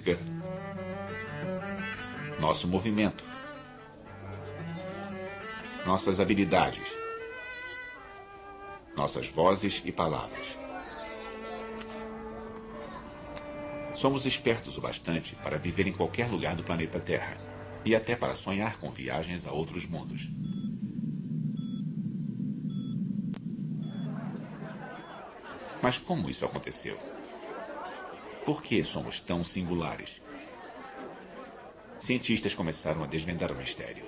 música, nosso movimento, nossas habilidades, nossas vozes e palavras. Somos espertos o bastante para viver em qualquer lugar do planeta Terra e até para sonhar com viagens a outros mundos. Mas como isso aconteceu? Por que somos tão singulares? Cientistas começaram a desvendar o mistério.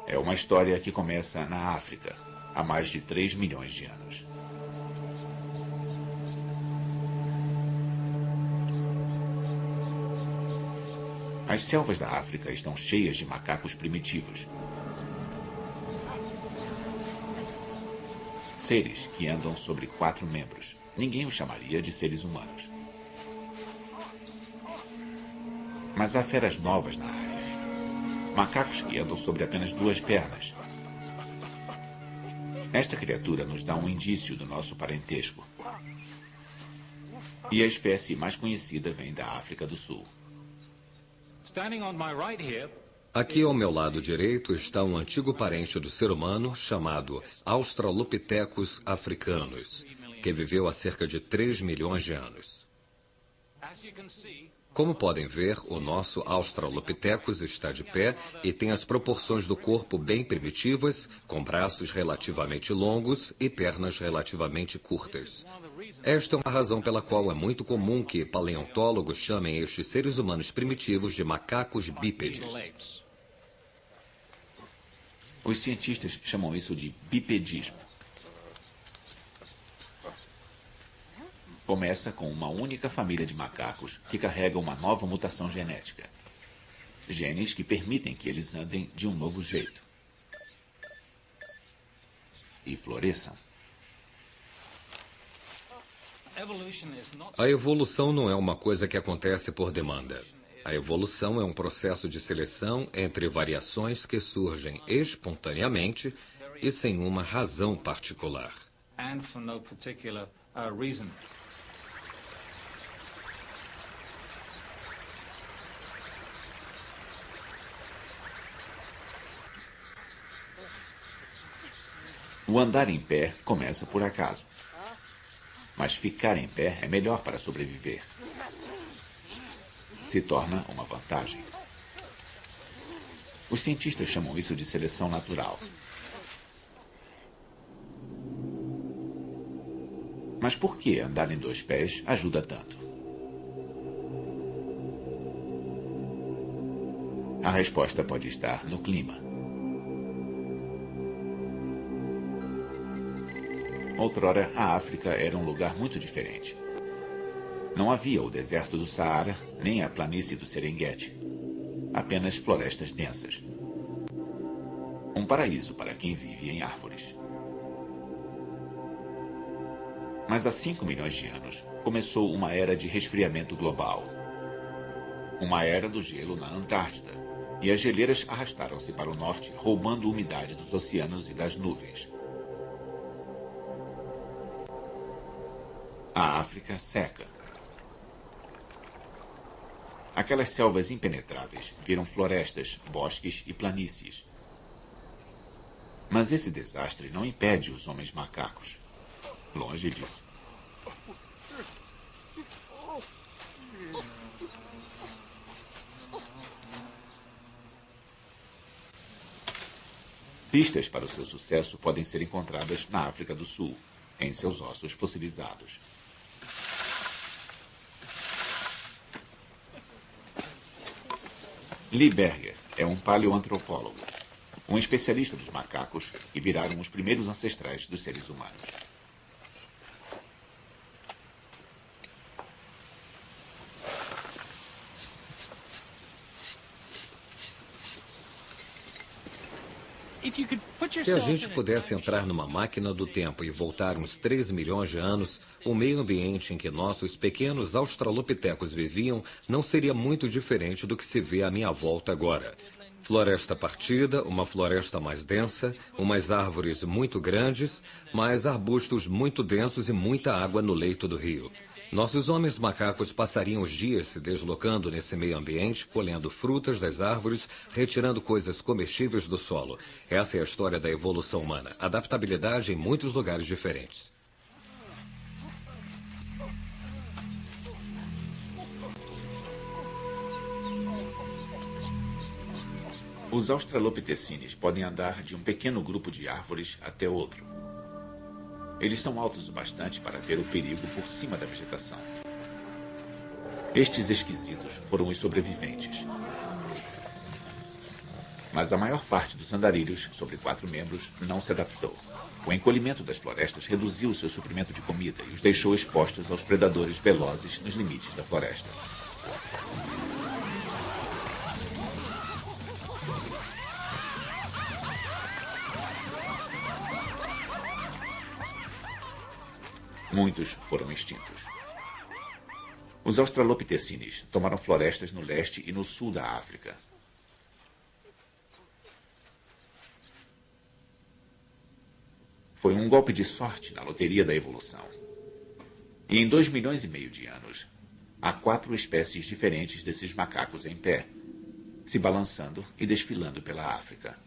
É uma história que começa na África, há mais de 3 milhões de anos. As selvas da África estão cheias de macacos primitivos. Seres que andam sobre 4 membros. Ninguém os chamaria de seres humanos. Mas há feras novas na área. Macacos que andam sobre apenas 2 pernas. Esta criatura nos dá um indício do nosso parentesco. E a espécie mais conhecida vem da África do Sul. Aqui ao meu lado direito está um antigo parente do ser humano chamado Australopithecus africanus, que viveu há cerca de 3 milhões de anos. Como podem ver, o nosso Australopithecus está de pé e tem as proporções do corpo bem primitivas, com braços relativamente longos e pernas relativamente curtas. Esta é uma razão pela qual é muito comum que paleontólogos chamem estes seres humanos primitivos de macacos bípedes. Os cientistas chamam isso de bipedismo. Começa com uma única família de macacos que carrega uma nova mutação genética. Genes que permitem que eles andem de um novo jeito. E floresçam. A evolução não é uma coisa que acontece por demanda. A evolução é um processo de seleção entre variações que surgem espontaneamente e sem uma razão particular. O andar em pé começa por acaso. Mas ficar em pé é melhor para sobreviver. Se torna uma vantagem. Os cientistas chamam isso de seleção natural. Mas por que andar em 2 pés ajuda tanto? A resposta pode estar no clima. Outrora, a África era um lugar muito diferente. Não havia o deserto do Saara, nem a planície do Serengeti. Apenas florestas densas. Um paraíso para quem vive em árvores. Mas há 5 milhões de anos, começou uma era de resfriamento global. Uma era do gelo na Antártida. E as geleiras arrastaram-se para o norte, roubando umidade dos oceanos e das nuvens. A África seca. Aquelas selvas impenetráveis viram florestas, bosques e planícies. Mas esse desastre não impede os homens macacos. Longe disso. Pistas para o seu sucesso podem ser encontradas na África do Sul, em seus ossos fossilizados. Lee Berger é um paleoantropólogo, um especialista dos macacos que viraram os primeiros ancestrais dos seres humanos. Se a gente pudesse entrar numa máquina do tempo e voltar uns 3 milhões de anos, o meio ambiente em que nossos pequenos australopitecos viviam não seria muito diferente do que se vê à minha volta agora. Floresta partida, uma floresta mais densa, umas árvores muito grandes, mas arbustos muito densos e muita água no leito do rio. Nossos homens macacos passariam os dias se deslocando nesse meio ambiente, colhendo frutas das árvores, retirando coisas comestíveis do solo. Essa é a história da evolução humana. Adaptabilidade em muitos lugares diferentes. Os australopitecines podem andar de um pequeno grupo de árvores até outro. Eles são altos o bastante para ver o perigo por cima da vegetação. Estes esquisitos foram os sobreviventes. Mas a maior parte dos andarilhos, sobre 4 membros, não se adaptou. O encolhimento das florestas reduziu seu suprimento de comida e os deixou expostos aos predadores velozes nos limites da floresta. Muitos foram extintos. Os australopitecines tomaram florestas no leste e no sul da África. Foi um golpe de sorte na loteria da evolução. E em 2,5 milhões de anos, há 4 espécies diferentes desses macacos em pé, se balançando e desfilando pela África.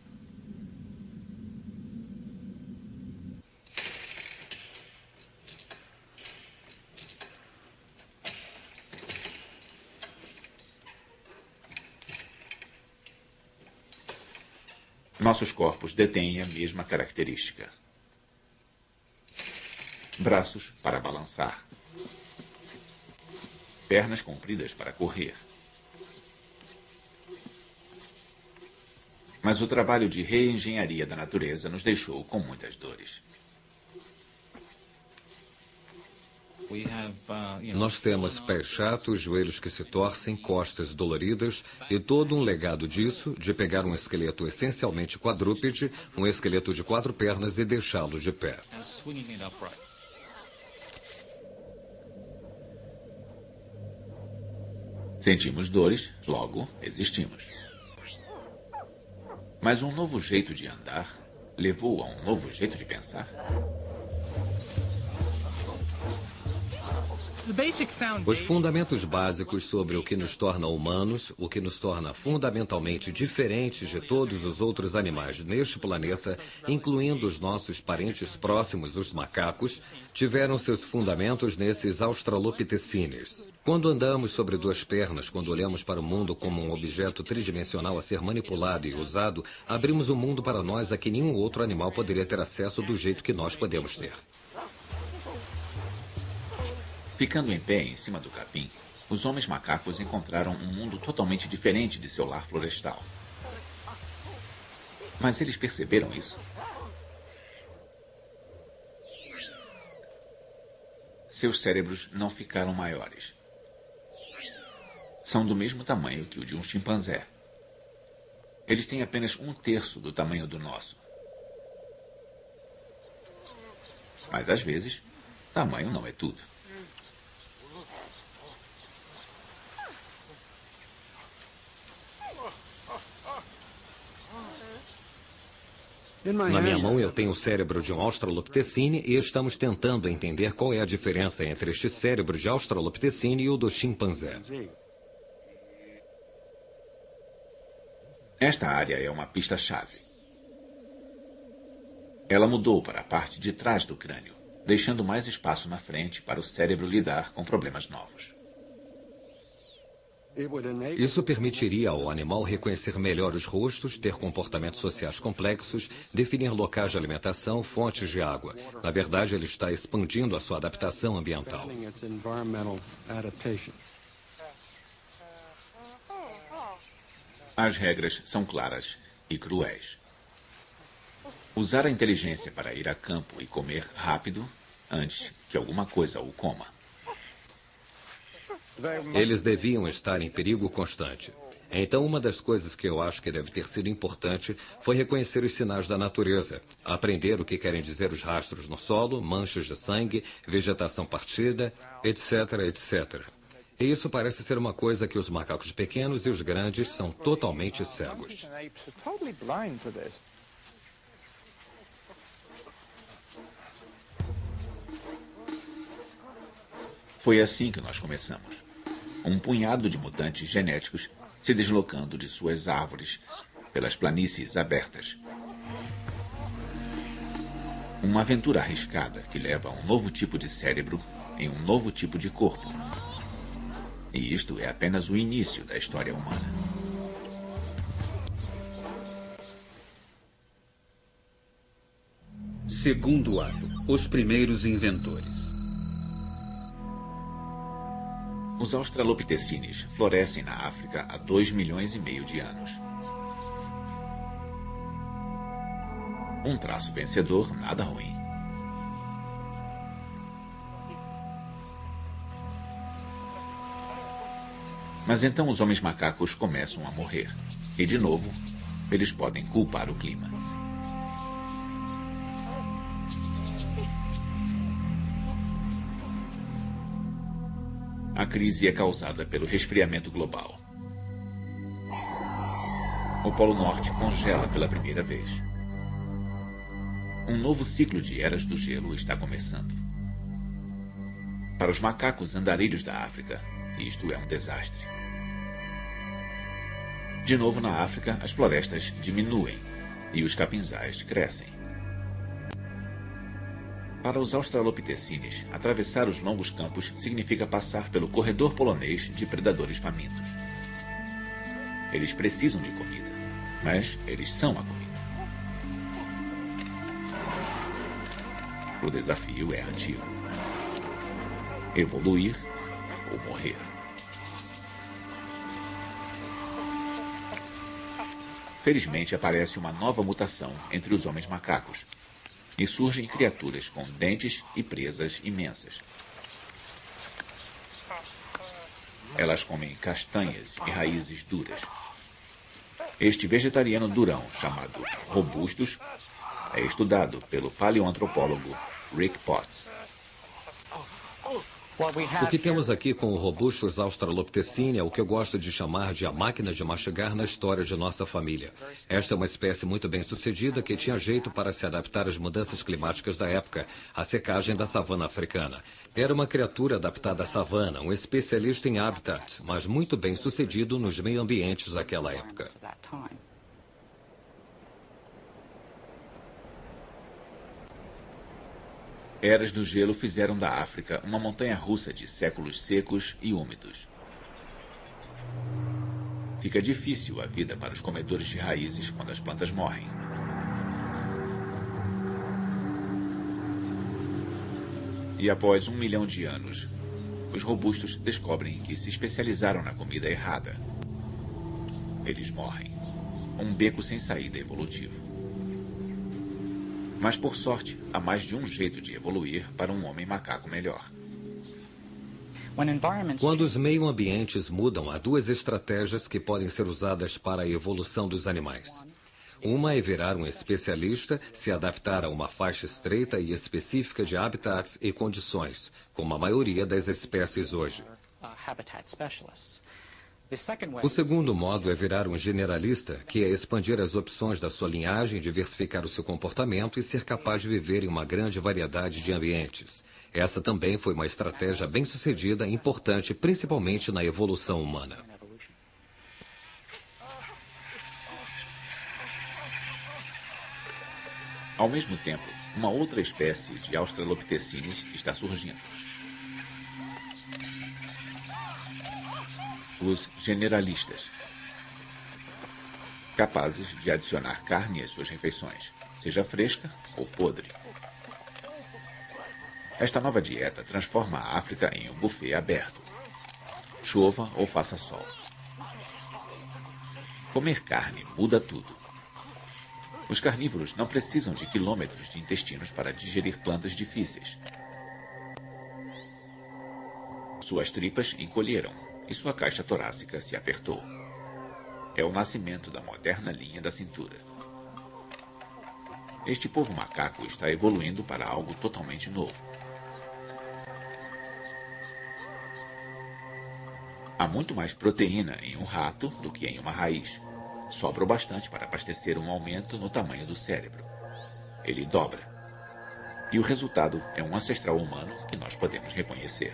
Nossos corpos detêm a mesma característica. Braços para balançar. Pernas compridas para correr. Mas o trabalho de reengenharia da natureza nos deixou com muitas dores. Nós temos pés chatos, joelhos que se torcem, costas doloridas e todo um legado disso, de pegar um esqueleto essencialmente quadrúpede, um esqueleto de 4 pernas e deixá-lo de pé. Sentimos dores, logo existimos. Mas um novo jeito de andar levou a um novo jeito de pensar? Os fundamentos básicos sobre o que nos torna humanos, o que nos torna fundamentalmente diferentes de todos os outros animais neste planeta, incluindo os nossos parentes próximos, os macacos, tiveram seus fundamentos nesses australopitecines. Quando andamos sobre 2 pernas, quando olhamos para o mundo como um objeto tridimensional a ser manipulado e usado, abrimos um mundo para nós a que nenhum outro animal poderia ter acesso do jeito que nós podemos ter. Ficando em pé em cima do capim, os homens macacos encontraram um mundo totalmente diferente de seu lar florestal. Mas eles perceberam isso? Seus cérebros não ficaram maiores. São do mesmo tamanho que o de um chimpanzé. Eles têm apenas 1/3 do tamanho do nosso. Mas às vezes, tamanho não é tudo. Na minha mão eu tenho o cérebro de um australopitecine e estamos tentando entender qual é a diferença entre este cérebro de australopitecine e o do chimpanzé. Esta área é uma pista-chave. Ela mudou para a parte de trás do crânio, deixando mais espaço na frente para o cérebro lidar com problemas novos. Isso permitiria ao animal reconhecer melhor os rostos, ter comportamentos sociais complexos, definir locais de alimentação, fontes de água. Na verdade, ele está expandindo a sua adaptação ambiental. As regras são claras e cruéis. Usar a inteligência para ir a campo e comer rápido antes que alguma coisa o coma. Eles deviam estar em perigo constante. Então, uma das coisas que eu acho que deve ter sido importante foi reconhecer os sinais da natureza, aprender o que querem dizer os rastros no solo, manchas de sangue, vegetação partida, etc, etc. E isso parece ser uma coisa que os macacos pequenos e os grandes são totalmente cegos. Foi assim que nós começamos. Um punhado de mutantes genéticos se deslocando de suas árvores pelas planícies abertas. Uma aventura arriscada que leva a um novo tipo de cérebro em um novo tipo de corpo. E isto é apenas o início da história humana. Segundo ato. Os primeiros inventores. Os australopitecines florescem na África há 2,5 milhões de anos. Um traço vencedor, nada ruim. Mas então os homens macacos começam a morrer. E, de novo, eles podem culpar o clima. A crise é causada pelo resfriamento global. O Polo Norte congela pela primeira vez. Um novo ciclo de eras do gelo está começando. Para os macacos andarilhos da África, isto é um desastre. De novo na África, as florestas diminuem e os capinzais crescem. Para os australopitecines, atravessar os longos campos significa passar pelo corredor polonês de predadores famintos. Eles precisam de comida, mas eles são a comida. O desafio é antigo. Evoluir ou morrer. Felizmente aparece uma nova mutação entre os homens macacos. E surgem criaturas com dentes e presas imensas. Elas comem castanhas e raízes duras. Este vegetariano durão, chamado robustus, é estudado pelo paleoantropólogo Rick Potts. O que temos aqui com o Robustus australopithecine é o que eu gosto de chamar de a máquina de mastigar na história de nossa família. Esta é uma espécie muito bem sucedida que tinha jeito para se adaptar às mudanças climáticas da época, a secagem da savana africana. Era uma criatura adaptada à savana, um especialista em habitats, mas muito bem sucedido nos meio ambientes daquela época. Eras do gelo fizeram da África uma montanha-russa de séculos secos e úmidos. Fica difícil a vida para os comedores de raízes quando as plantas morrem. E após 1 milhão de anos, os robustos descobrem que se especializaram na comida errada. Eles morrem. Um beco sem saída evolutivo. Mas, por sorte, há mais de um jeito de evoluir para um homem macaco melhor. Quando os meio-ambientes mudam, há duas estratégias que podem ser usadas para a evolução dos animais. Uma é virar um especialista, se adaptar a uma faixa estreita e específica de habitats e condições, como a maioria das espécies hoje. O segundo modo é virar um generalista, que é expandir as opções da sua linhagem, diversificar o seu comportamento e ser capaz de viver em uma grande variedade de ambientes. Essa também foi uma estratégia bem-sucedida e importante, principalmente na evolução humana. Ao mesmo tempo, uma outra espécie de australopithecines está surgindo. Os generalistas, capazes de adicionar carne às suas refeições, seja fresca ou podre. Esta nova dieta transforma a África em um buffet aberto, chova ou faça sol. Comer carne muda tudo. Os carnívoros não precisam de quilômetros de intestinos para digerir plantas difíceis. Suas tripas encolheram e sua caixa torácica se apertou. É o nascimento da moderna linha da cintura. Este povo macaco está evoluindo para algo totalmente novo. Há muito mais proteína em um rato do que em uma raiz. Sobra o bastante para abastecer um aumento no tamanho do cérebro. Ele dobra. E o resultado é um ancestral humano que nós podemos reconhecer.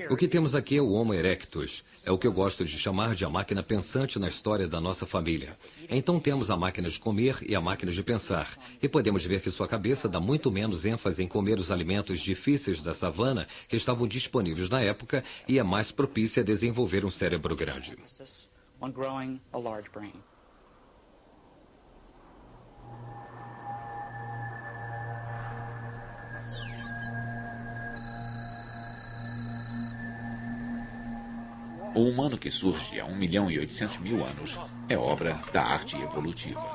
O que temos aqui é o Homo erectus. É o que eu gosto de chamar de a máquina pensante na história da nossa família. Então temos a máquina de comer e a máquina de pensar. E podemos ver que sua cabeça dá muito menos ênfase em comer os alimentos difíceis da savana que estavam disponíveis na época e é mais propícia a desenvolver um cérebro grande. O humano que surge há 1.800.000 anos é obra da arte evolutiva.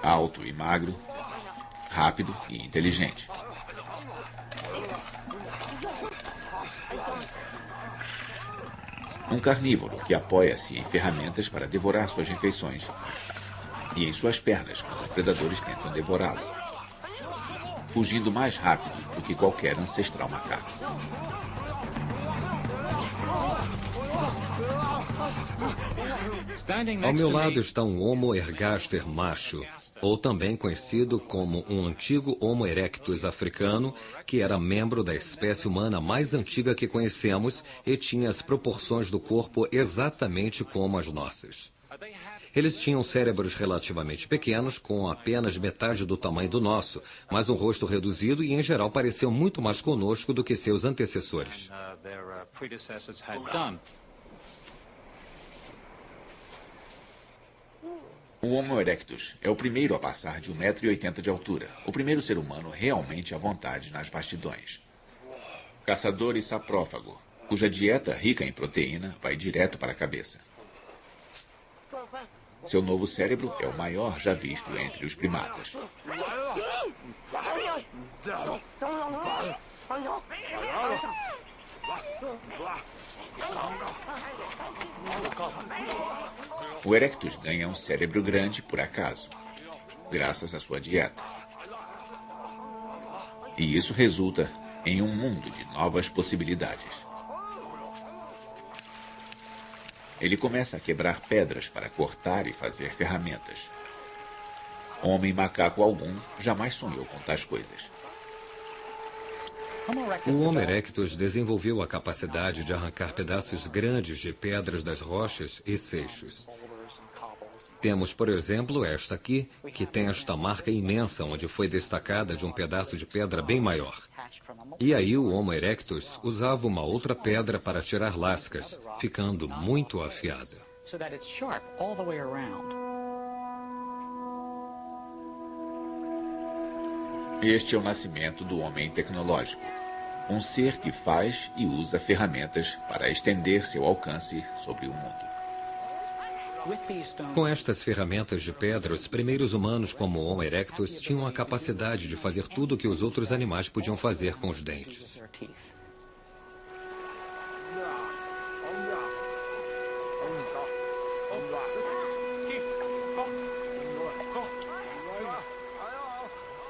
Alto e magro, rápido e inteligente. Um carnívoro que apoia-se em ferramentas para devorar suas refeições e em suas pernas quando os predadores tentam devorá-lo, fugindo mais rápido do que qualquer ancestral macaco. Ao meu lado está um Homo ergaster macho, ou também conhecido como um antigo Homo erectus africano, que era membro da espécie humana mais antiga que conhecemos e tinha as proporções do corpo exatamente como as nossas. Eles tinham cérebros relativamente pequenos, com apenas metade do tamanho do nosso, mas um rosto reduzido e, em geral, pareciam muito mais conosco do que seus antecessores. O Homo erectus é o primeiro a passar de 1,80 m de altura, o primeiro ser humano realmente à vontade nas vastidões. Caçador e saprófago, cuja dieta rica em proteína vai direto para a cabeça. Seu novo cérebro é o maior já visto entre os primatas. O erectus ganha um cérebro grande por acaso, graças à sua dieta. E isso resulta em um mundo de novas possibilidades. Ele começa a quebrar pedras para cortar e fazer ferramentas. Homem macaco algum jamais sonhou com tais coisas. O Homo erectus desenvolveu a capacidade de arrancar pedaços grandes de pedras das rochas e seixos. Temos, por exemplo, esta aqui, que tem esta marca imensa onde foi destacada de um pedaço de pedra bem maior. E aí o Homo erectus usava uma outra pedra para tirar lascas, ficando muito afiada. Este é o nascimento do homem tecnológico. Um ser que faz e usa ferramentas para estender seu alcance sobre o mundo. Com estas ferramentas de pedra, os primeiros humanos como o Homo erectus tinham a capacidade de fazer tudo o que os outros animais podiam fazer com os dentes.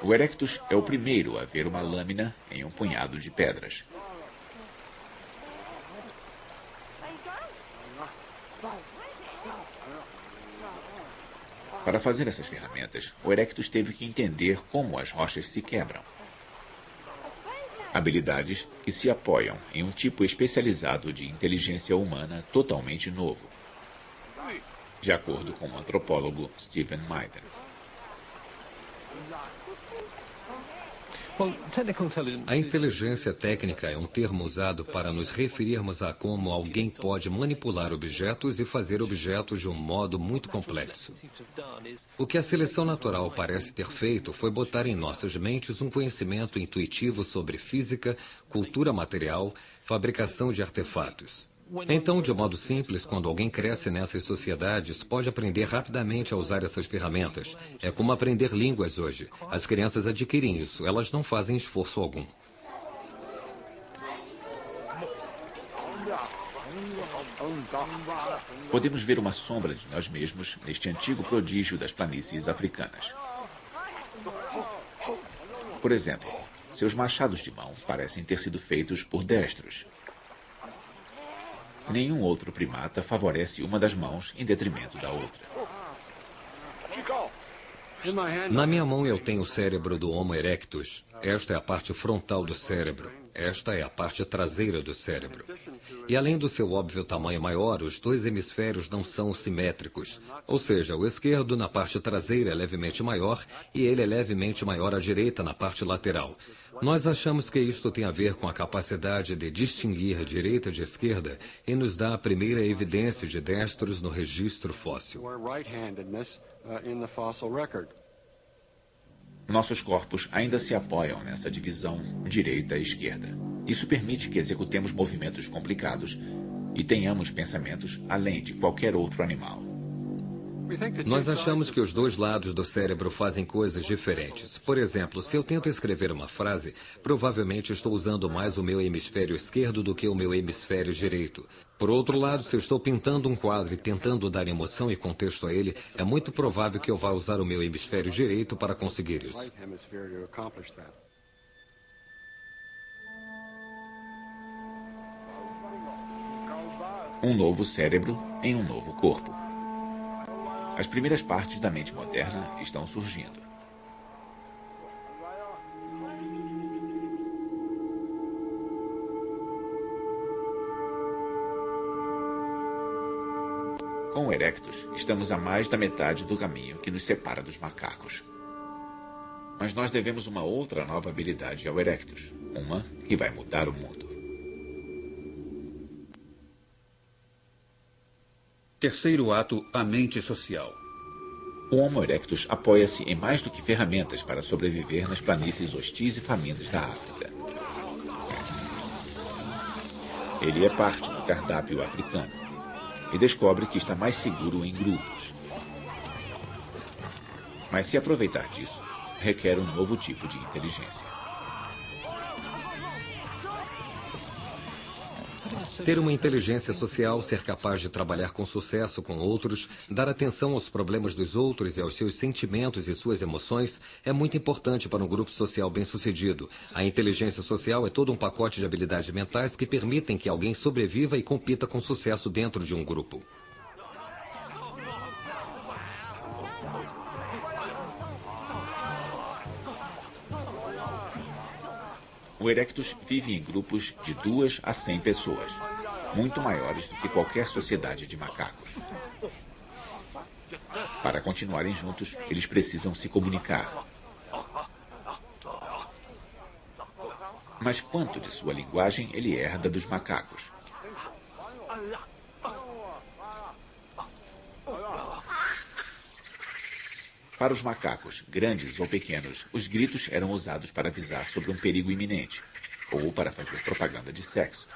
O erectus é o primeiro a ver uma lâmina em um punhado de pedras. Para fazer essas ferramentas, o erectus teve que entender como as rochas se quebram. Habilidades que se apoiam em um tipo especializado de inteligência humana totalmente novo, de acordo com o antropólogo Stephen Maiden. A inteligência técnica é um termo usado para nos referirmos a como alguém pode manipular objetos e fazer objetos de um modo muito complexo. O que a seleção natural parece ter feito foi botar em nossas mentes um conhecimento intuitivo sobre física, cultura material, fabricação de artefatos. Então, de modo simples, quando alguém cresce nessas sociedades, pode aprender rapidamente a usar essas ferramentas. É como aprender línguas hoje. As crianças adquirem isso, elas não fazem esforço algum. Podemos ver uma sombra de nós mesmos neste antigo prodígio das planícies africanas. Por exemplo, Seus machados de mão parecem ter sido feitos por destros. Nenhum outro primata favorece uma das mãos em detrimento da outra. Na minha mão eu tenho o cérebro do Homo erectus. Esta é a parte frontal do cérebro. Esta é a parte traseira do cérebro. E além do seu óbvio tamanho maior, os dois hemisférios não são simétricos. Ou seja, o esquerdo na parte traseira é levemente maior e ele é levemente maior à direita na parte lateral. Nós achamos que isto tem a ver com a capacidade de distinguir direita de esquerda e nos dá a primeira evidência de destros no registro fóssil. Nossos corpos ainda se apoiam nessa divisão direita e esquerda. Isso permite que executemos movimentos complicados e tenhamos pensamentos além de qualquer outro animal. Nós achamos que os dois lados do cérebro fazem coisas diferentes. Por exemplo, se eu tento escrever uma frase, provavelmente estou usando mais o meu hemisfério esquerdo do que o meu hemisfério direito. Por outro lado, se eu estou pintando um quadro e tentando dar emoção e contexto a ele, é muito provável que eu vá usar o meu hemisfério direito para conseguir isso. Um novo cérebro em um novo corpo. As primeiras partes da mente moderna estão surgindo. Com o Erectus, estamos a mais da metade do caminho que nos separa dos macacos. Mas nós devemos uma outra nova habilidade ao Erectus, uma que vai mudar o mundo. Terceiro ato, a mente social. O Homo erectus apoia-se em mais do que ferramentas para sobreviver nas planícies hostis e famintas da África. Ele é parte do cardápio africano e descobre que está mais seguro em grupos. Mas se aproveitar disso, requer um novo tipo de inteligência. Ter uma inteligência social, ser capaz de trabalhar com sucesso com outros, dar atenção aos problemas dos outros e aos seus sentimentos e suas emoções é muito importante para um grupo social bem-sucedido. A inteligência social é todo um pacote de habilidades mentais que permitem que alguém sobreviva e compita com sucesso dentro de um grupo. O Erectus vive em grupos de 2 a 100 pessoas, muito maiores do que qualquer sociedade de macacos. Para continuarem juntos, eles precisam se comunicar. Mas quanto de sua linguagem ele herda dos macacos? Para os macacos, grandes ou pequenos, os gritos eram usados para avisar sobre um perigo iminente ou para fazer propaganda de sexo.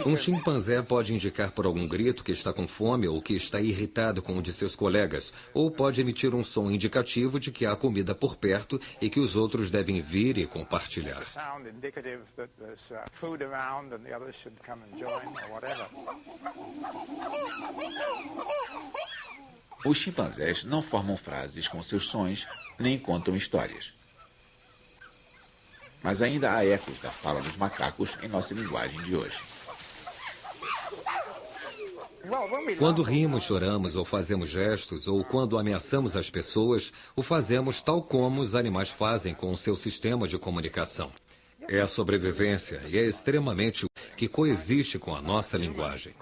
Um chimpanzé pode indicar por algum grito que está com fome ou que está irritado com um de seus colegas, ou pode emitir um som indicativo de que há comida por perto e que os outros devem vir e compartilhar. Os chimpanzés não formam frases com seus sons, nem contam histórias. Mas ainda há ecos da fala dos macacos em nossa linguagem de hoje. Quando rimos, choramos ou fazemos gestos, ou quando ameaçamos as pessoas, o fazemos tal como os animais fazem com o seu sistema de comunicação. É a sobrevivência e é extremamente que coexiste com a nossa linguagem.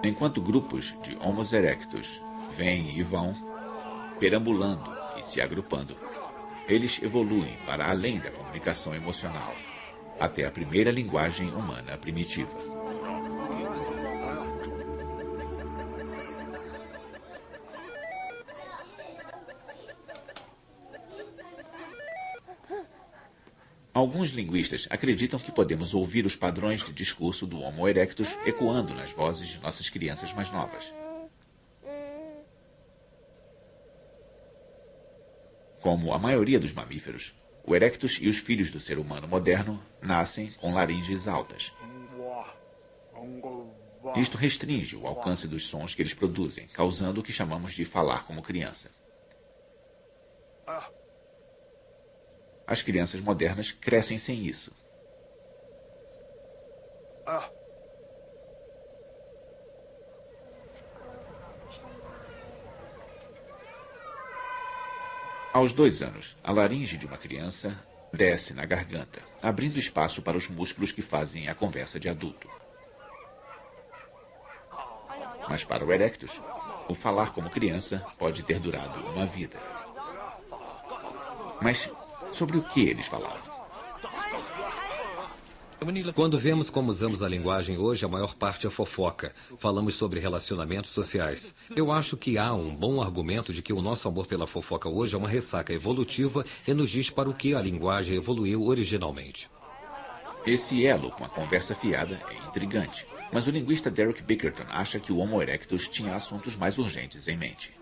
Enquanto grupos de Homo erectus vêm e vão, perambulando e se agrupando, eles evoluem para além da comunicação emocional, até a primeira linguagem humana primitiva. Alguns linguistas acreditam que podemos ouvir os padrões de discurso do Homo erectus ecoando nas vozes de nossas crianças mais novas. Como a maioria dos mamíferos, O Erectus e os filhos do ser humano moderno nascem com laringes altas. Isto restringe o alcance dos sons que eles produzem, causando o que chamamos de falar como criança. As crianças modernas crescem sem isso. Aos 2 anos, a laringe de uma criança desce na garganta, abrindo espaço para os músculos que fazem a conversa de adulto. Mas para o Erectus, o falar como criança pode ter durado uma vida. Mas sobre o que eles falavam? Quando vemos como usamos a linguagem hoje, a maior parte é fofoca. Falamos sobre relacionamentos sociais. Eu acho que há um bom argumento de que o nosso amor pela fofoca hoje é uma ressaca evolutiva e nos diz para o que a linguagem evoluiu originalmente. Esse elo com a conversa fiada é intrigante, mas o linguista Derek Bickerton acha que o Homo erectus tinha assuntos mais urgentes em mente.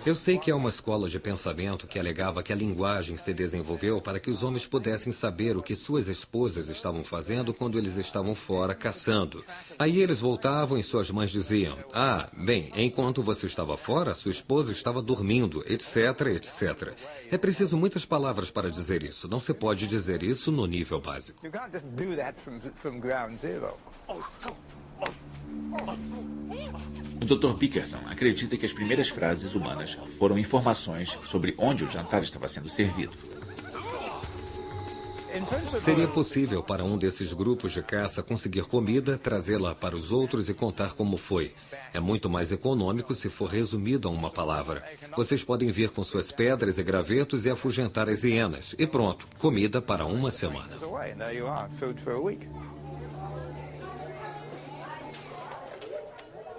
Eu sei que há uma escola de pensamento que alegava que a linguagem se desenvolveu para que os homens pudessem saber o que suas esposas estavam fazendo quando eles estavam fora caçando. Aí eles voltavam e suas mães diziam: "Ah, bem, enquanto você estava fora, sua esposa estava dormindo, etc, etc." É preciso muitas palavras para dizer isso. Não se pode dizer isso no nível básico. O Dr. Bickerton acredita que as primeiras frases humanas foram informações sobre onde o jantar estava sendo servido. Seria possível para um desses grupos de caça conseguir comida, trazê-la para os outros e contar como foi. É muito mais econômico se for resumido a uma palavra. Vocês podem vir com suas pedras e gravetos e afugentar as hienas. E pronto, comida para uma semana.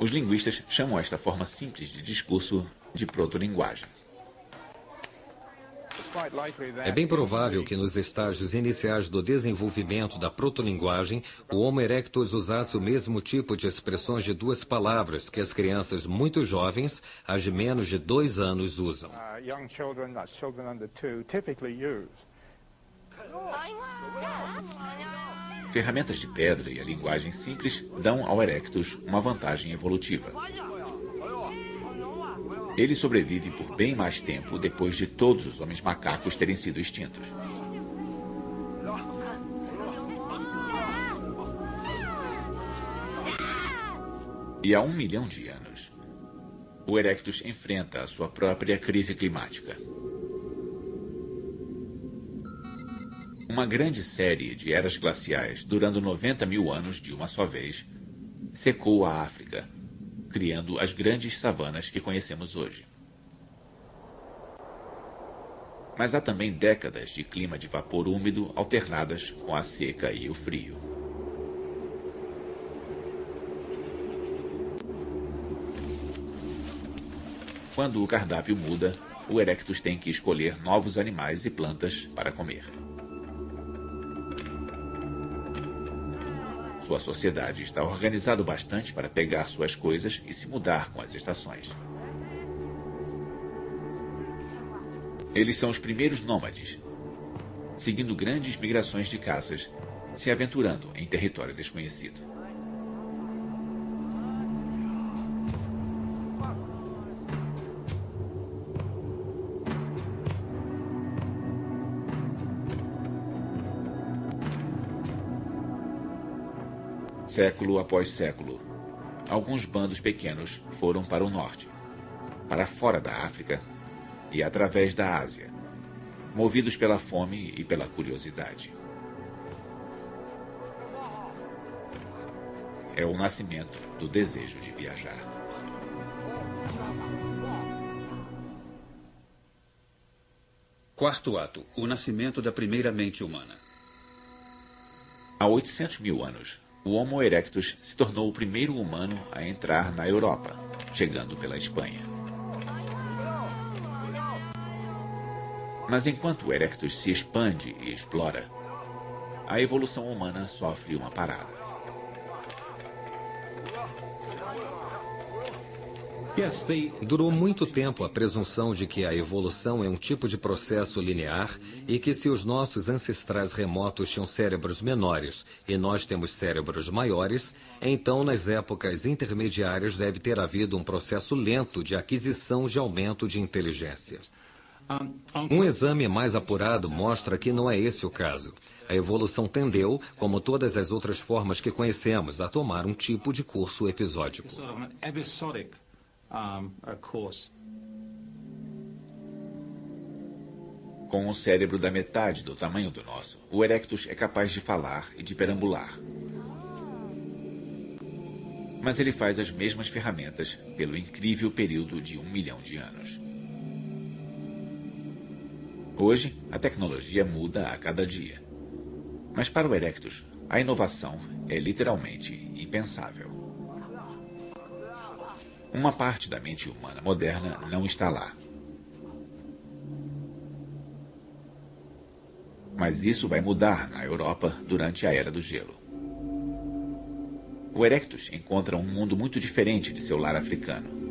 Os linguistas chamam esta forma simples de discurso de protolinguagem. É bem provável que nos estágios iniciais do desenvolvimento da protolinguagem, o Homo erectus usasse o mesmo tipo de expressões de 2 palavras que as crianças muito jovens, as de menos de 2 anos, usam. Ferramentas de pedra e a linguagem simples dão ao Erectus uma vantagem evolutiva. Ele sobrevive por bem mais tempo depois de todos os homens macacos terem sido extintos. E há 1 milhão de anos, o Erectus enfrenta a sua própria crise climática. Uma grande série de eras glaciais, durando 90 mil anos de uma só vez, secou a África, criando as grandes savanas que conhecemos hoje. Mas há também décadas de clima de vapor úmido alternadas com a seca e o frio. Quando o cardápio muda, o Erectus tem que escolher novos animais e plantas para comer. Sua sociedade está organizada bastante para pegar suas coisas e se mudar com as estações. Eles são os primeiros nômades, seguindo grandes migrações de caças, se aventurando em território desconhecido. Século após século, alguns bandos pequenos foram para o norte, para fora da África e através da Ásia, movidos pela fome e pela curiosidade. É o nascimento do desejo de viajar. Quarto ato, o nascimento da primeira mente humana. Há 800 mil anos, o Homo erectus se tornou o primeiro humano a entrar na Europa, chegando pela Espanha. Mas enquanto o Erectus se expande e explora, a evolução humana sofre uma parada. Durou muito tempo a presunção de que a evolução é um tipo de processo linear e que se os nossos ancestrais remotos tinham cérebros menores e nós temos cérebros maiores, então nas épocas intermediárias deve ter havido um processo lento de aquisição de aumento de inteligência. Um exame mais apurado mostra que não é esse o caso. A evolução tendeu, como todas as outras formas que conhecemos, a tomar um tipo de curso episódico. Com um cérebro da metade do tamanho do nosso, o Erectus é capaz de falar e de perambular. Mas ele faz as mesmas ferramentas pelo incrível período de 1 milhão de anos. Hoje, a tecnologia muda a cada dia. Mas para o Erectus, a inovação é literalmente impensável. Uma parte da mente humana moderna não está lá. Mas isso vai mudar na Europa durante a Era do Gelo. O Erectus encontra um mundo muito diferente de seu lar africano.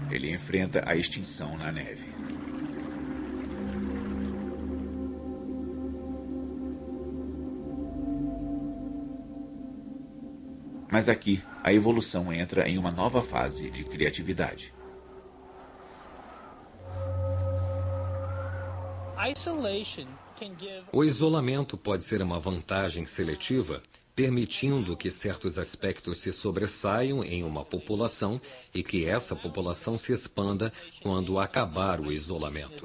Ele enfrenta a extinção na neve. Mas aqui, a evolução entra em uma nova fase de criatividade. O isolamento pode ser uma vantagem seletiva, permitindo que certos aspectos se sobressaiam em uma população e que essa população se expanda quando acabar o isolamento.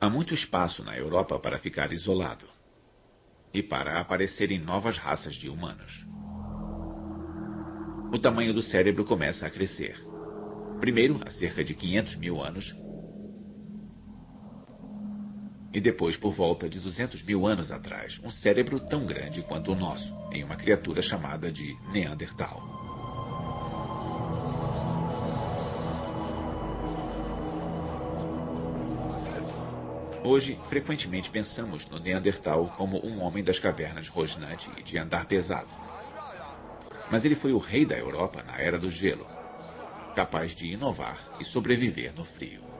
Há muito espaço na Europa para ficar isolado e para aparecerem novas raças de humanos. O tamanho do cérebro começa a crescer. Primeiro, há cerca de 500 mil anos, e depois, por volta de 200 mil anos atrás, um cérebro tão grande quanto o nosso, em uma criatura chamada de Neandertal. Hoje, frequentemente pensamos no Neandertal como um homem das cavernas rosnante e de andar pesado. Mas ele foi o rei da Europa na Era do Gelo, capaz de inovar e sobreviver no frio.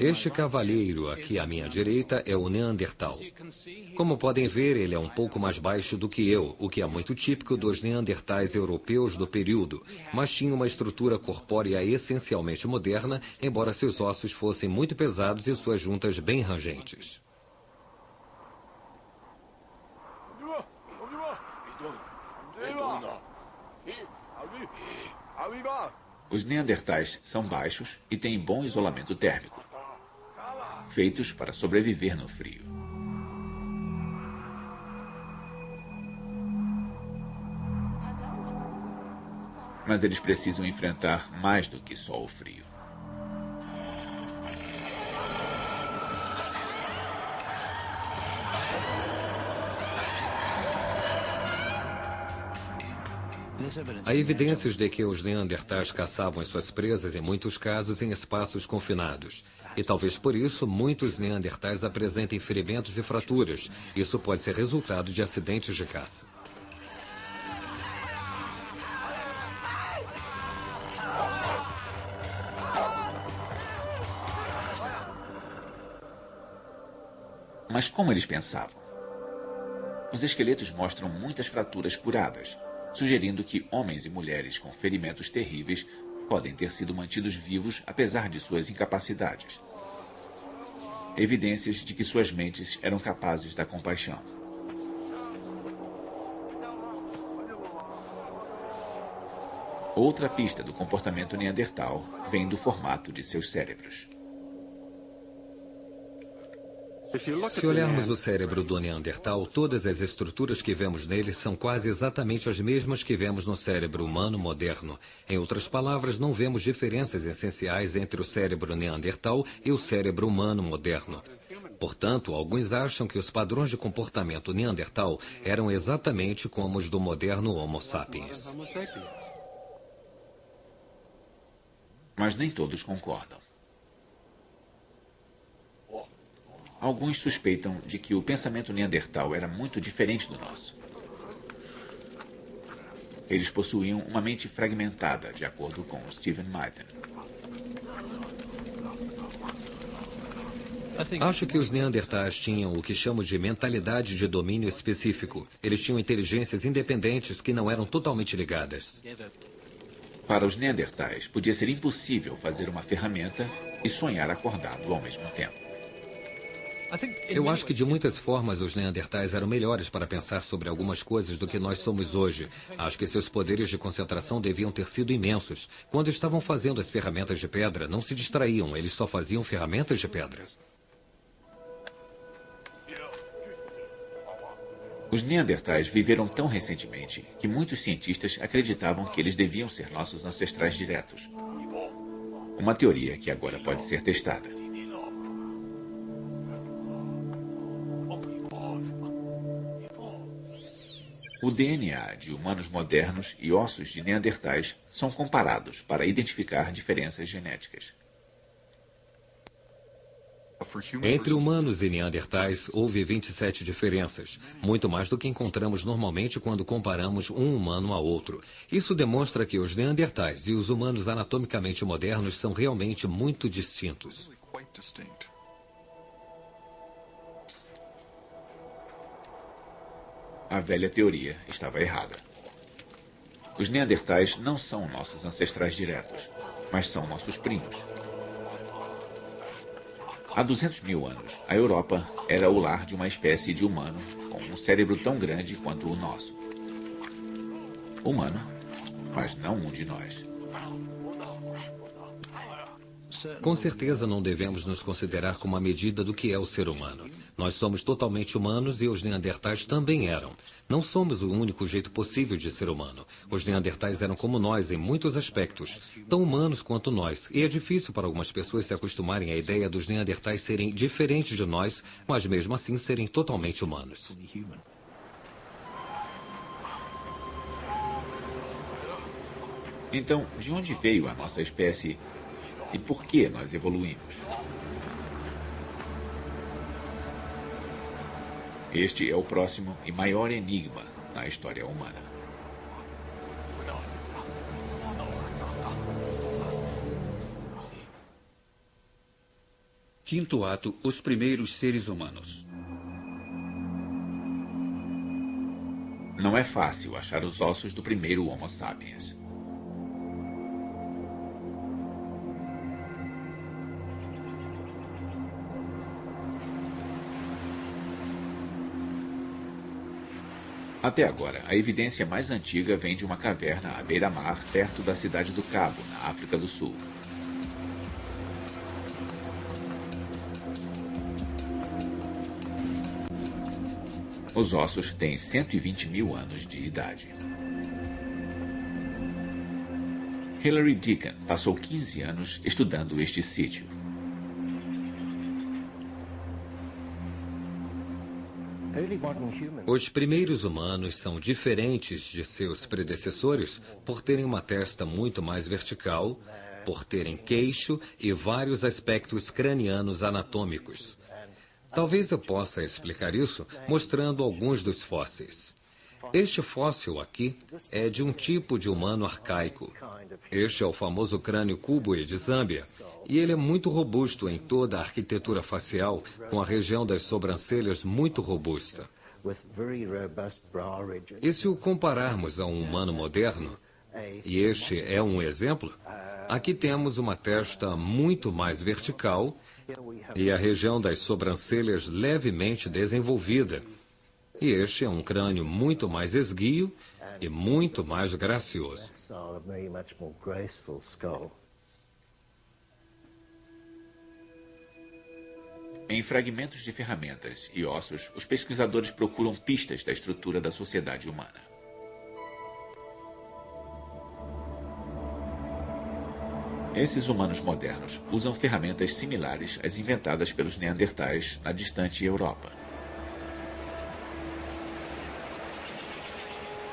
Este cavalheiro aqui à minha direita é o Neandertal. Como podem ver, ele é um pouco mais baixo do que eu, o que é muito típico dos Neandertais europeus do período, mas tinha uma estrutura corpórea essencialmente moderna, embora seus ossos fossem muito pesados e suas juntas bem rangentes. Os Neandertais são baixos e têm bom isolamento térmico, feitos para sobreviver no frio. Mas eles precisam enfrentar mais do que só o frio. Há evidências de que os neandertais caçavam as suas presas, em muitos casos, em espaços confinados. E talvez por isso, muitos neandertais apresentem ferimentos e fraturas. Isso pode ser resultado de acidentes de caça. Mas como eles pensavam? Os esqueletos mostram muitas fraturas curadas, sugerindo que homens e mulheres com ferimentos terríveis podem ter sido mantidos vivos apesar de suas incapacidades. Evidências de que suas mentes eram capazes da compaixão. Outra pista do comportamento neandertal vem do formato de seus cérebros. Se olharmos o cérebro do Neandertal, todas as estruturas que vemos nele são quase exatamente as mesmas que vemos no cérebro humano moderno. Em outras palavras, não vemos diferenças essenciais entre o cérebro Neandertal e o cérebro humano moderno. Portanto, alguns acham que os padrões de comportamento Neandertal eram exatamente como os do moderno Homo sapiens. Mas nem todos concordam. Alguns suspeitam de que o pensamento neandertal era muito diferente do nosso. Eles possuíam uma mente fragmentada, de acordo com Stephen Mythen. Acho que os neandertais tinham o que chamo de mentalidade de domínio específico. Eles tinham inteligências independentes que não eram totalmente ligadas. Para os neandertais, podia ser impossível fazer uma ferramenta e sonhar acordado ao mesmo tempo. Eu acho que de muitas formas os neandertais eram melhores para pensar sobre algumas coisas do que nós somos hoje. Acho que seus poderes de concentração deviam ter sido imensos. Quando estavam fazendo as ferramentas de pedra, não se distraíam, eles só faziam ferramentas de pedra. Os neandertais viveram tão recentemente que muitos cientistas acreditavam que eles deviam ser nossos ancestrais diretos. Uma teoria que agora pode ser testada. O DNA de humanos modernos e ossos de neandertais são comparados para identificar diferenças genéticas. Entre humanos e neandertais, houve 27 diferenças, muito mais do que encontramos normalmente quando comparamos um humano a outro. Isso demonstra que os neandertais e os humanos anatomicamente modernos são realmente muito distintos. A velha teoria estava errada. Os neandertais não são nossos ancestrais diretos, mas são nossos primos. Há 200 mil anos, a Europa era o lar de uma espécie de humano com um cérebro tão grande quanto o nosso. Humano, mas não um de nós. Com certeza não devemos nos considerar como a medida do que é o ser humano. Nós somos totalmente humanos e os neandertais também eram. Não somos o único jeito possível de ser humano. Os neandertais eram como nós em muitos aspectos, tão humanos quanto nós. E é difícil para algumas pessoas se acostumarem à ideia dos neandertais serem diferentes de nós, mas mesmo assim serem totalmente humanos. Então, de onde veio a nossa espécie e por que nós evoluímos? Este é o próximo e maior enigma na história humana. Quinto ato, os primeiros seres humanos. Não é fácil achar os ossos do primeiro Homo sapiens. Até agora, a evidência mais antiga vem de uma caverna à beira-mar, perto da cidade do Cabo, na África do Sul. Os ossos têm 120 mil anos de idade. Hilary Deacon passou 15 anos estudando este sítio. Os primeiros humanos são diferentes de seus predecessores por terem uma testa muito mais vertical, por terem queixo e vários aspectos cranianos anatômicos. Talvez eu possa explicar isso mostrando alguns dos fósseis. Este fóssil aqui é de um tipo de humano arcaico. Este é o famoso crânio Kubwe de Zâmbia. E ele é muito robusto em toda a arquitetura facial, com a região das sobrancelhas muito robusta. E se o compararmos a um humano moderno, e este é um exemplo, aqui temos uma testa muito mais vertical e a região das sobrancelhas levemente desenvolvida. E este é um crânio muito mais esguio e muito mais gracioso. Em fragmentos de ferramentas e ossos, os pesquisadores procuram pistas da estrutura da sociedade humana. Esses humanos modernos usam ferramentas similares às inventadas pelos neandertais na distante Europa.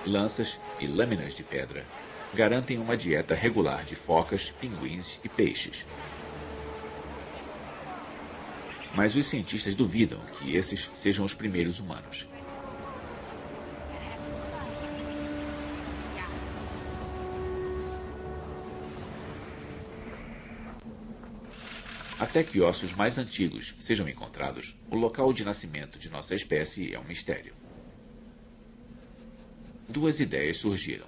Lanças e lâminas de pedra garantem uma dieta regular de focas, pinguins e peixes. Mas os cientistas duvidam que esses sejam os primeiros humanos. Até que ossos mais antigos sejam encontrados, o local de nascimento de nossa espécie é um mistério. Duas ideias surgiram.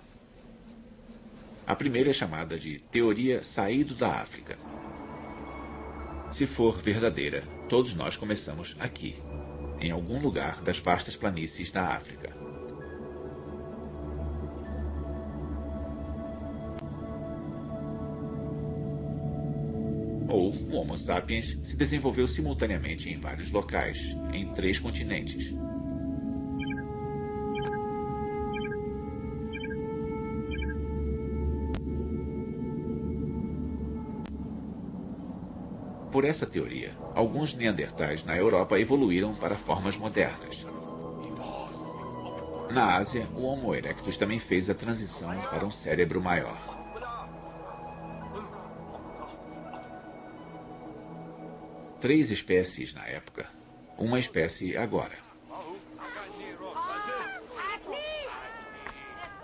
A primeira é chamada de teoria saído da África. Se for verdadeira, todos nós começamos aqui, em algum lugar das vastas planícies da África. Ou o Homo sapiens se desenvolveu simultaneamente em vários locais, em 3 continentes. Por essa teoria, alguns neandertais na Europa evoluíram para formas modernas. Na Ásia, o Homo erectus também fez a transição para um cérebro maior. Três espécies na época, uma espécie agora.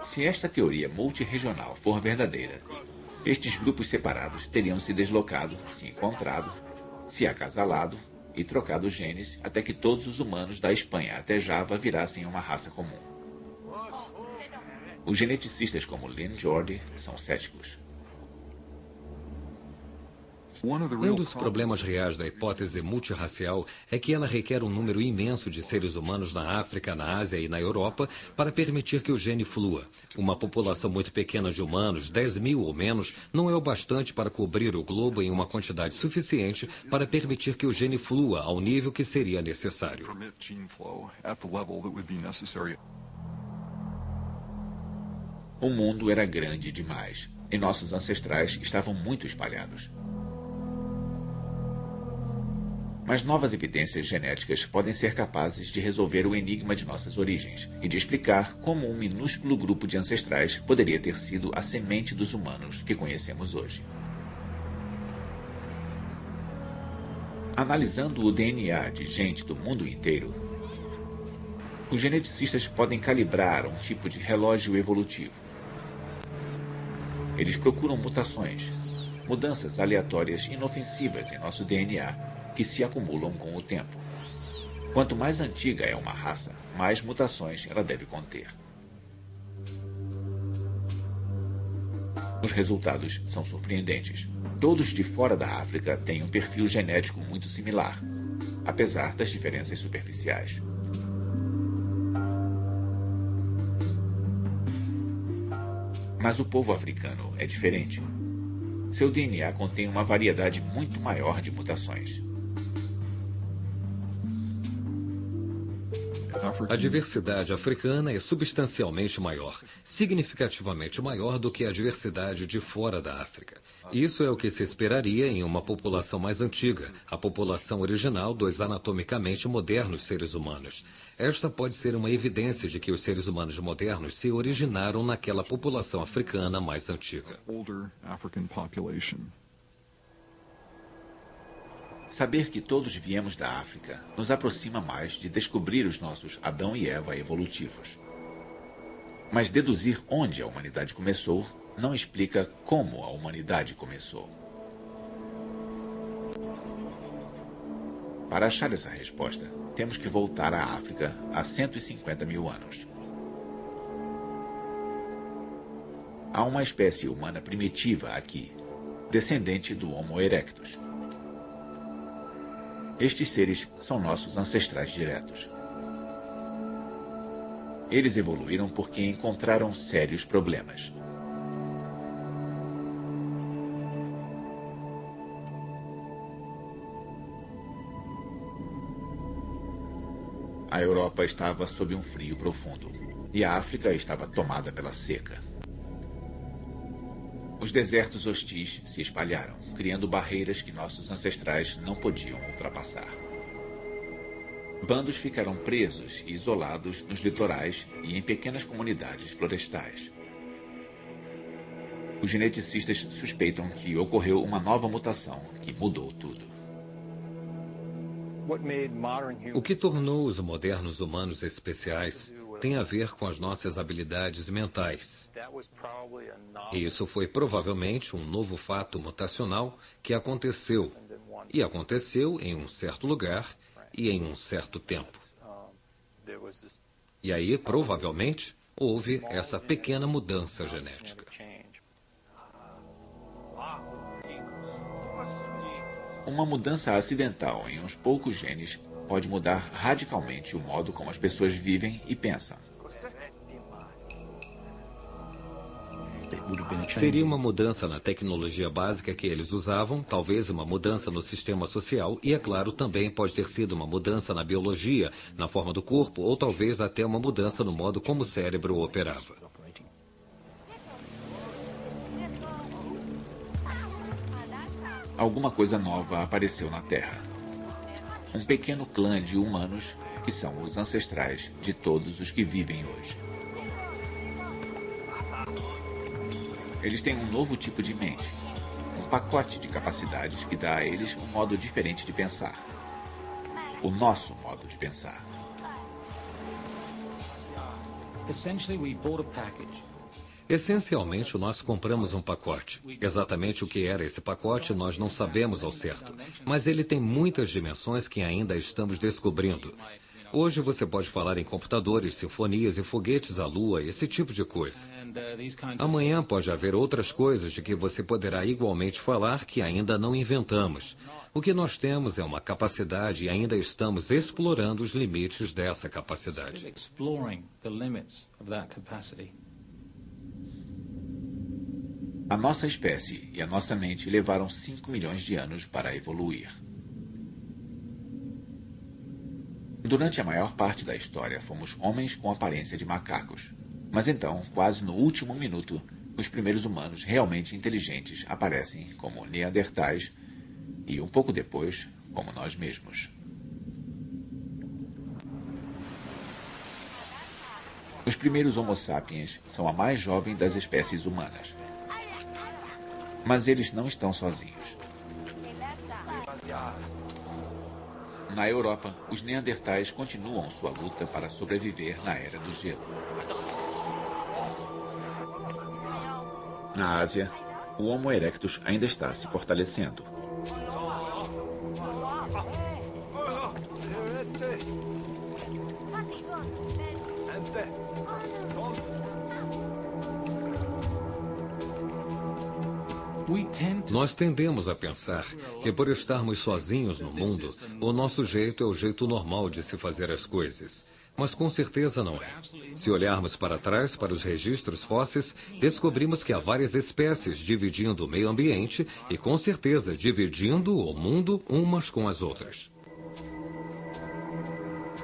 Se esta teoria multirregional for verdadeira, estes grupos separados teriam se deslocado, se encontrado, se acasalado e trocado genes até que todos os humanos da Espanha até Java virassem uma raça comum. Os geneticistas como Lynn Jordi são céticos. Um dos problemas reais da hipótese multirracial é que ela requer um número imenso de seres humanos na África, na Ásia e na Europa para permitir que o gene flua. Uma população muito pequena de humanos, 10 mil ou menos, não é o bastante para cobrir o globo em uma quantidade suficiente para permitir que o gene flua ao nível que seria necessário. O mundo era grande demais e nossos ancestrais estavam muito espalhados. Mas novas evidências genéticas podem ser capazes de resolver o enigma de nossas origens e de explicar como um minúsculo grupo de ancestrais poderia ter sido a semente dos humanos que conhecemos hoje. Analisando o DNA de gente do mundo inteiro, os geneticistas podem calibrar um tipo de relógio evolutivo. Eles procuram mutações, mudanças aleatórias inofensivas em nosso DNA, que se acumulam com o tempo. Quanto mais antiga é uma raça, mais mutações ela deve conter. Os resultados são surpreendentes. Todos de fora da África têm um perfil genético muito similar, apesar das diferenças superficiais. Mas o povo africano é diferente. Seu DNA contém uma variedade muito maior de mutações. A diversidade africana é substancialmente maior, significativamente maior do que a diversidade de fora da África. Isso é o que se esperaria em uma população mais antiga, a população original dos anatomicamente modernos seres humanos. Esta pode ser uma evidência de que os seres humanos modernos se originaram naquela população africana mais antiga. Saber que todos viemos da África nos aproxima mais de descobrir os nossos Adão e Eva evolutivos. Mas deduzir onde a humanidade começou não explica como a humanidade começou. Para achar essa resposta, temos que voltar à África há 150 mil anos. Há uma espécie humana primitiva aqui, descendente do Homo erectus. Estes seres são nossos ancestrais diretos. Eles evoluíram porque encontraram sérios problemas. A Europa estava sob um frio profundo e a África estava tomada pela seca. Os desertos hostis se espalharam, criando barreiras que nossos ancestrais não podiam ultrapassar. Bandos ficaram presos e isolados nos litorais e em pequenas comunidades florestais. Os geneticistas suspeitam que ocorreu uma nova mutação que mudou tudo. O que tornou os modernos humanos especiais tem a ver com as nossas habilidades mentais. E isso foi provavelmente um novo fato mutacional que aconteceu. E aconteceu em um certo lugar e em um certo tempo. E aí, provavelmente, houve essa pequena mudança genética. Uma mudança acidental em uns poucos genes pode mudar radicalmente o modo como as pessoas vivem e pensam. Seria uma mudança na tecnologia básica que eles usavam, talvez uma mudança no sistema social e, é claro, também pode ter sido uma mudança na biologia, na forma do corpo, ou talvez até uma mudança no modo como o cérebro operava. Alguma coisa nova apareceu na Terra. Um pequeno clã de humanos que são os ancestrais de todos os que vivem hoje. Eles têm um novo tipo de mente, um pacote de capacidades que dá a eles um modo diferente de pensar. O nosso modo de pensar. Essencialmente, nós compramos um pacote. Exatamente o que era esse pacote, nós não sabemos ao certo. Mas ele tem muitas dimensões que ainda estamos descobrindo. Hoje você pode falar em computadores, sinfonias e foguetes à lua, esse tipo de coisa. Amanhã pode haver outras coisas de que você poderá igualmente falar que ainda não inventamos. O que nós temos é uma capacidade e ainda estamos explorando os limites dessa capacidade. A nossa espécie e a nossa mente levaram 5 milhões de anos para evoluir. Durante a maior parte da história, fomos homens com aparência de macacos. Mas então, quase no último minuto, os primeiros humanos realmente inteligentes aparecem como neandertais e, um pouco depois, como nós mesmos. Os primeiros Homo sapiens são a mais jovem das espécies humanas. Mas eles não estão sozinhos. Na Europa, os neandertais continuam sua luta para sobreviver na Era do Gelo. Na Ásia, o Homo erectus ainda está se fortalecendo. Nós tendemos a pensar que por estarmos sozinhos no mundo, o nosso jeito é o jeito normal de se fazer as coisas. Mas com certeza não é. Se olharmos para trás, para os registros fósseis, descobrimos que há várias espécies dividindo o meio ambiente e, com certeza, dividindo o mundo umas com as outras.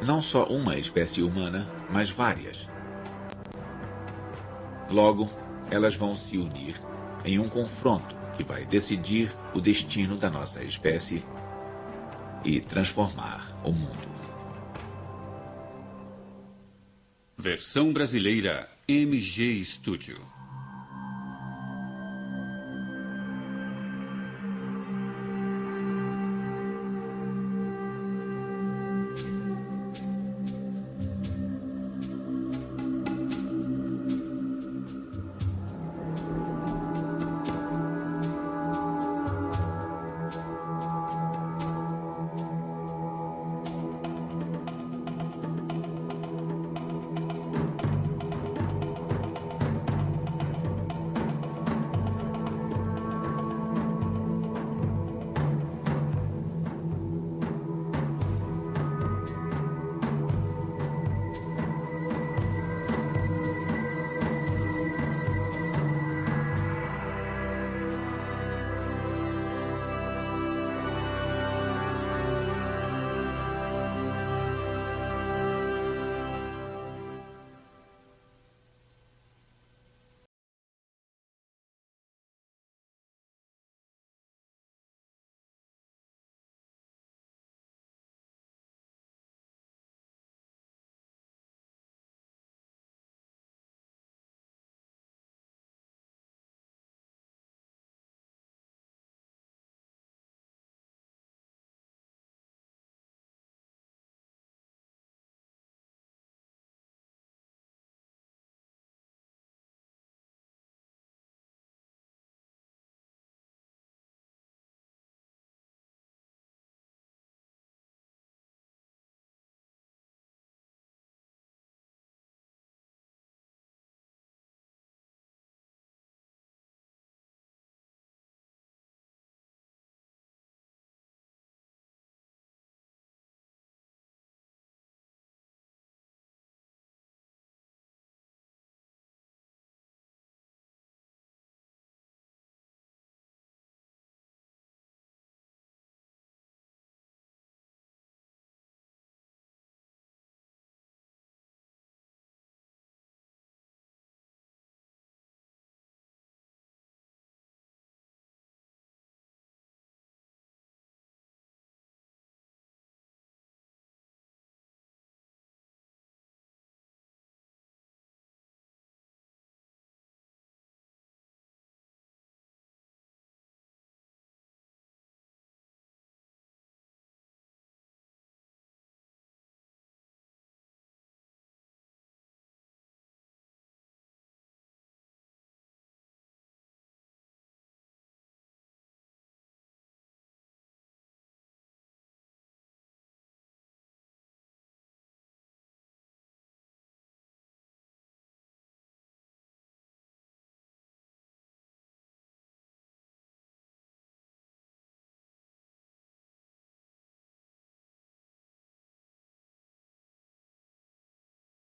Não só uma espécie humana, mas várias. Logo, elas vão se unir em um confronto que vai decidir o destino da nossa espécie e transformar o mundo. Versão brasileira MG Studio.